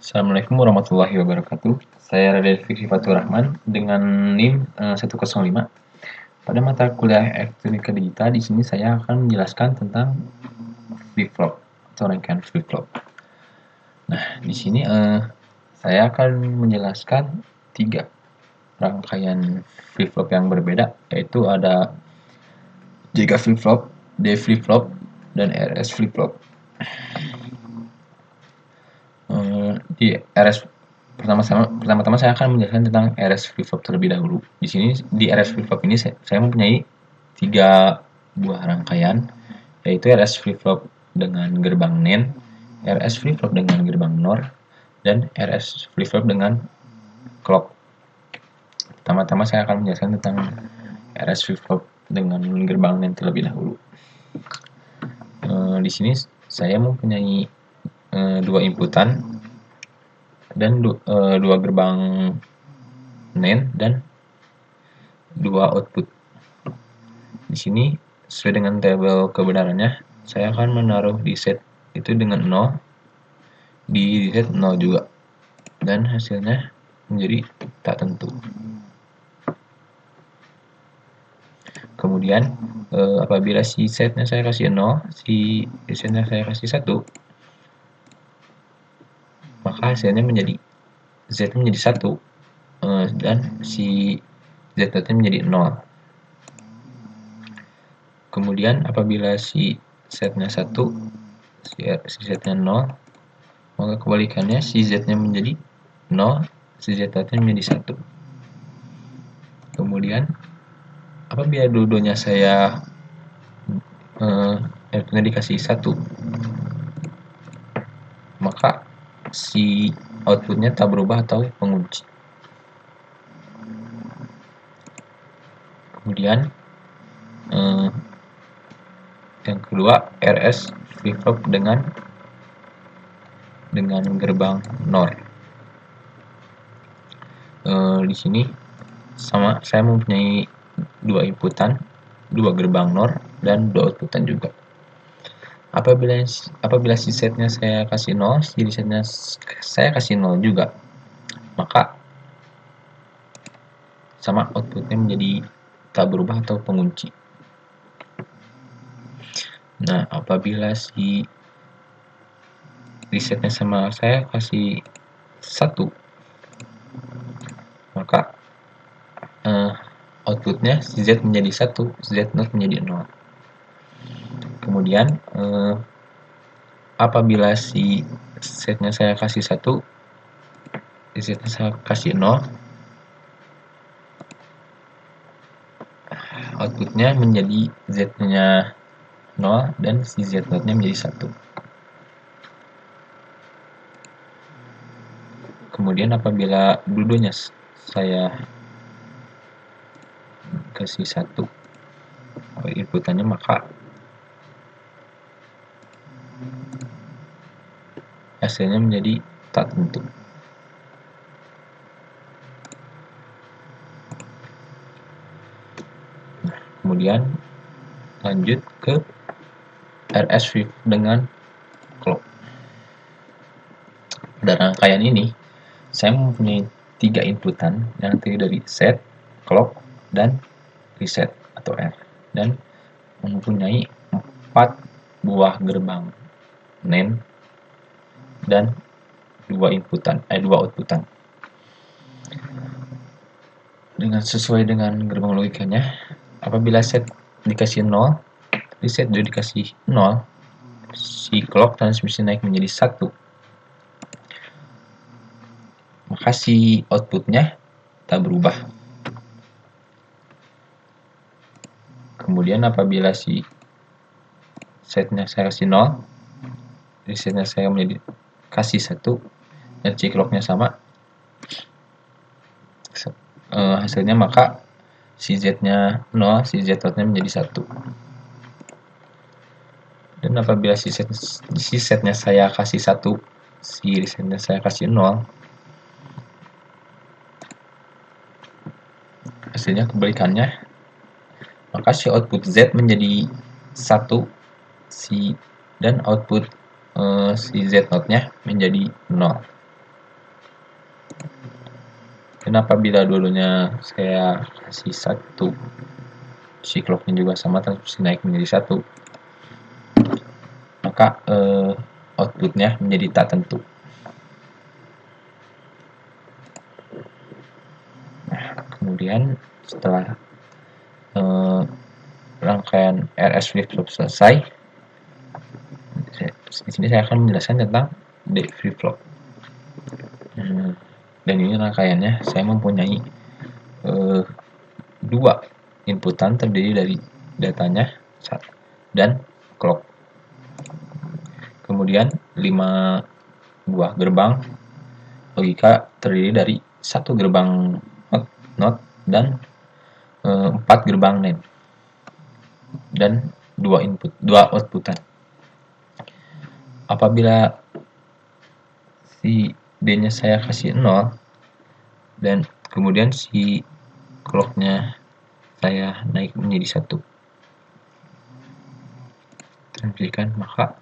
Assalamualaikum warahmatullahi wabarakatuh. Saya Raden Fikri Fatur Rahman dengan NIM 105. Pada mata kuliah Elektronika Digital di sini saya akan menjelaskan tentang flip-flop atau rangkaian flip-flop. Nah, di sini saya akan menjelaskan 3 rangkaian flip-flop yang berbeda, yaitu ada JK flip-flop, D flip-flop, dan RS flip-flop. Di RS pertama-tama saya akan menjelaskan tentang RS flip-flop terlebih dahulu. Di sini di RS flip-flop ini saya mempunyai 3 buah rangkaian, yaitu RS flip-flop dengan gerbang NAND, RS flip-flop dengan gerbang NOR, dan RS flip-flop dengan clock. Pertama-tama saya akan menjelaskan tentang RS flip-flop dengan gerbang NAND terlebih dahulu. Di sini saya mempunyai 2 inputan dan 2 gerbang NAND dan 2 output. Di sini sesuai dengan tabel kebenarannya, saya akan menaruh di set itu dengan 0, di set 0 juga, dan hasilnya menjadi tak tentu. Kemudian apabila si setnya saya kasih 0, si setnya saya kasih 1, maka hasilnya menjadi Z menjadi 1 dan si Z-nya menjadi 0. Kemudian apabila si setnya 1, si setnya 0, maka kebalikannya si Z-nya menjadi 0, si Z-nya menjadi 1. Kemudian apabila dua-duanya saya dikasih 1, maka si outputnya tak berubah atau mengunci. Kemudian yang kedua, RS flip-flop dengan gerbang NOR. Di sini sama, saya mempunyai 2 inputan, 2 gerbang NOR, dan 2 outputan juga. Apabila si setnya saya kasih 0, si setnya saya kasih 0 juga, maka sama outputnya menjadi tak berubah atau pengunci. Nah, apabila si resetnya sama saya kasih 1, maka outputnya si Z menjadi 1, Z0 menjadi 0. Kemudian apabila si setnya saya kasih 1, setnya saya kasih 0, outputnya menjadi Z-nya 0 dan si Z0-nya menjadi 1. Kemudian apabila dua-duanya saya kasih 1 inputannya, maka hasilnya menjadi tak tentu. Nah, kemudian lanjut ke RS flip dengan clock. Pada rangkaian ini saya mempunyai 3 inputan yang terdiri dari set, clock, dan reset atau R, dan mempunyai 4 buah gerbang NAND dan 2 outputan. Sesuai dengan gerbang logikanya, apabila set dikasih 0, reset juga dikasih 0, si clock transmisi naik menjadi 1, maka si outputnya tak berubah. Kemudian apabila si setnya saya kasih 0, resetnya saya menjadi kasih 1, dan si clocknya sama, hasilnya maka si Z-nya 0, si Z-nya menjadi 1. Dan apabila si setnya saya kasih 1, si resetnya saya kasih 0, hasilnya kebalikannya, maka si output Z menjadi 1, dan output si Z0-nya menjadi 0. Dan apabila dulunya saya kasih 1, si clocknya juga sama transmisi naik menjadi 1, maka outputnya menjadi tak tentu. Nah, kemudian setelah rangkaian RS flip-flop selesai, di sini saya akan menjelaskan tentang D flip-flop. Dan ini rangkaiannya, saya mempunyai 2 inputan terdiri dari datanya dan clock. Kemudian 5 buah gerbang logika terdiri dari 1 gerbang NOT dan 4 gerbang NAND dan 2 outputan. Apabila si D-nya saya kasih 0 dan kemudian si clock-nya saya naik menjadi 1, transmisikan, maka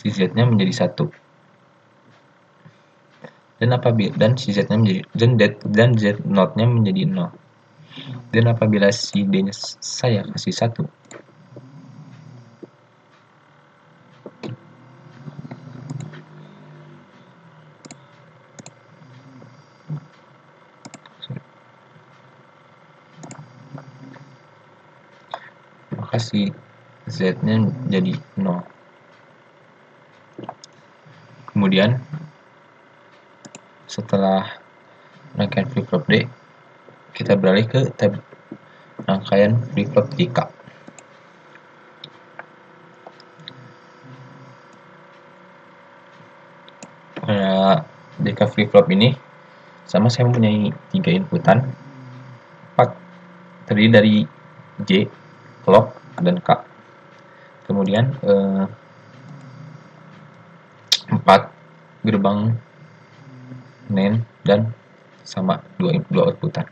si Z-nya menjadi 1. Dan si Z-nya menjadi dan Z0-nya menjadi 0. Dan apabila si D-nya saya kasih 1, maka si Z-nya jadi 0. Kemudian setelah rangkaian flip-flop D, kita beralih ke tab rangkaian flip-flop JK. Pada JK flip-flop ini sama saya mempunyai 3 inputan, 4 terdiri dari J, clock, dan K. Kemudian 4 gerbang NAND dan sama 2 outputan.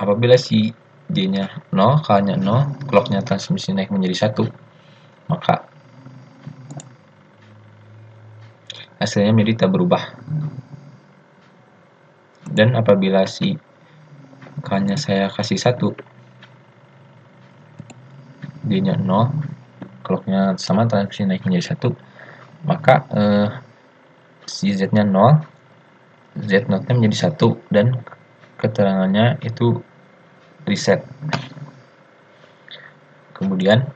Apabila si J-nya 0, K-nya 0, clock-nya transmisi naik menjadi 1, maka hasilnya menjadi tak berubah. Dan apabila si K-nya saya kasih 1, J-nya 0, clock-nya sama transmisi naik menjadi 1, maka si Z-nya 0, Z0-nya menjadi 1, dan keterangannya itu reset. Kemudian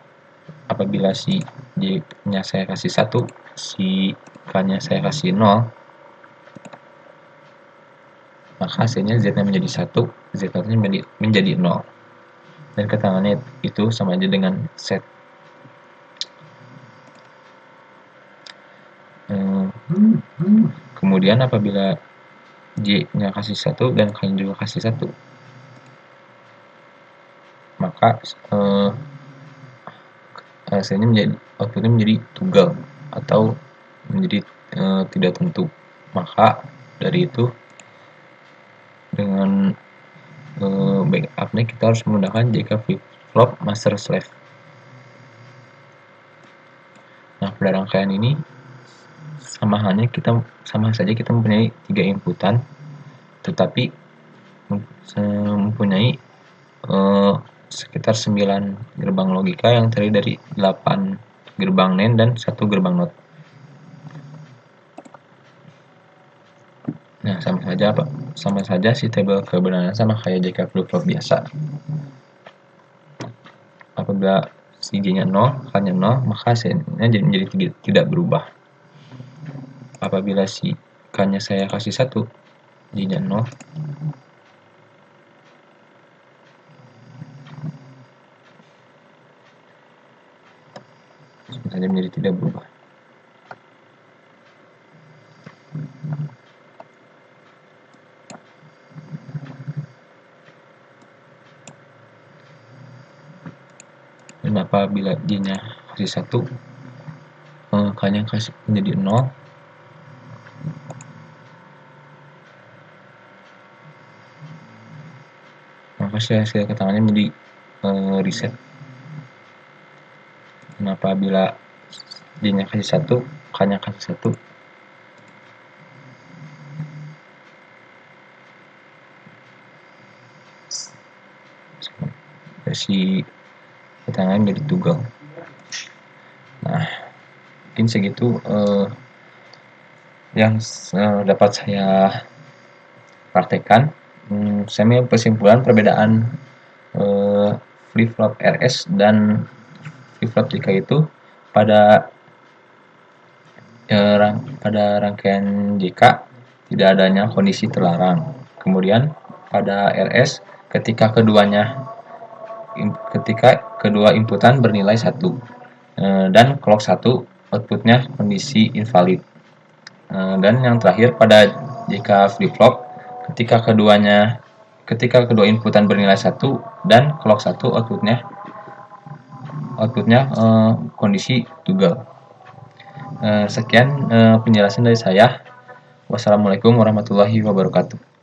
apabila si J-nya saya kasih 1, si K-nya saya kasih 0, maka hasilnya Z-nya menjadi 1, Z0-nya menjadi 0. Dan keterangannya itu sama aja dengan set. Kemudian apabila J-nya kasih 1 dan K-nya juga kasih 1, maka hasilnya outputnya menjadi tunggal atau menjadi tidak tentu. Maka dari itu dengan backupnya kita harus menggunakan JK flip-flop master slave. Nah, pada rangkaian ini sama saja kita mempunyai 3 inputan, tetapi mempunyai sekitar 9 gerbang logika yang terdiri dari 8 gerbang NAND dan 1 gerbang NOT. Nah, sama saja si tabel kebenaran sama kayak JK flip-flop biasa. Apabila si J-nya 0, K-nya 0, maka hasilnya menjadi tidak berubah. Apabila si K-nya saya kasih 1, J-nya 0, hasilnya menjadi tidak berubah. Dan apabila J-nya kasih 1, K-nya kasih menjadi 0, maka hasil keterangannya menjadi reset. Dan apabila J-nya kasih 1, hanya kasus satu. Versi keterangan dari tunggal. Nah, mungkin segitu yang dapat saya praktekkan. Saya ambil kesimpulan perbedaan flip-flop RS dan flip-flop JK itu pada rangkaian JK tidak adanya kondisi terlarang. Kemudian pada RS ketika kedua inputan bernilai 1 dan clock 1 outputnya kondisi invalid. Dan yang terakhir pada JK flip-flop ketika kedua inputan bernilai 1 dan clock 1 outputnya kondisi tunggal. Sekian penjelasan dari saya. Wassalamualaikum warahmatullahi wabarakatuh.